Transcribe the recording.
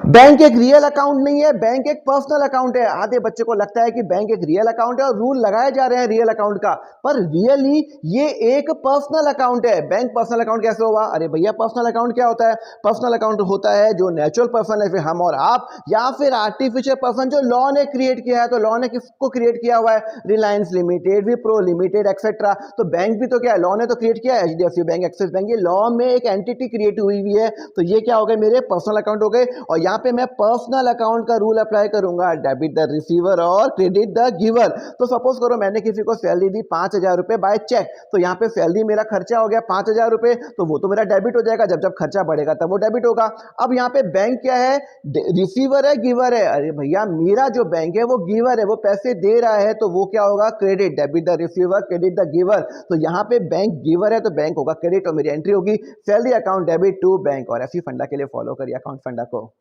Bank एक real account नहीं है, बैंक एक पर्सनल अकाउंट है। आधे बच्चे को लगता है कि बैंक एक रियल अकाउंट है और रूल लगाए जा रहे हैं रियल अकाउंट का, पर रियली ये एक पर्सनल अकाउंट है। बैंक पर्सनल अकाउंट कैसे हुआ? अरे भैया, पर्सनल अकाउंट क्या होता है? पर्सनल अकाउंट होता है जो नेचुरल पर्सन है, फिर हम और आप, या फिर आर्टिफिशियल पर्सन जो लॉ ने क्रिएट किया है। तो लॉ ने किसको क्रिएट किया हुआ है? Reliance limited, Wipro limited, etcetera. तो बैंक भी तो क्या है? लॉ ने तो क्रिएट किया है। एचडीएफसी बैंक, एक्सिस बैंक, ये लॉ में एक एंटिटी क्रिएट हुई हुई है। तो ये क्या हो गए? मेरे पर्सनल अकाउंट हो गए। और यहाँ पे मैं पर्सनल अकाउंट का रूल अप्लाई करूंगा, डेबिट द रिसीवर और क्रेडिट द गिवर। तो सपोज करो मैंने किसी को सैलरी दी 5,000 रुपए बाय चेक, तो यहाँ पे सैलरी मेरा खर्चा हो गया 5,000 रुपए, तो वो तो मेरा डेबिट हो जाएगा। जब जब खर्चा बढ़ेगा तब वो डेबिट होगा। अब यहाँ पे बैंक क्या है? रिसीवर है, गिवर है? अरे भैया, मेरा जो बैंक है वो गिवर है, वो पैसे दे रहा है, तो वो क्या होगा? Credit, debit the receiver, credit the giver. तो यहाँ पे बैंक गिवर है तो बैंक होगा क्रेडिट, और मेरी एंट्री होगी salary account debit to bank. और ऐसी फंडा के लिए फॉलो करिए अकाउंट फंडा को।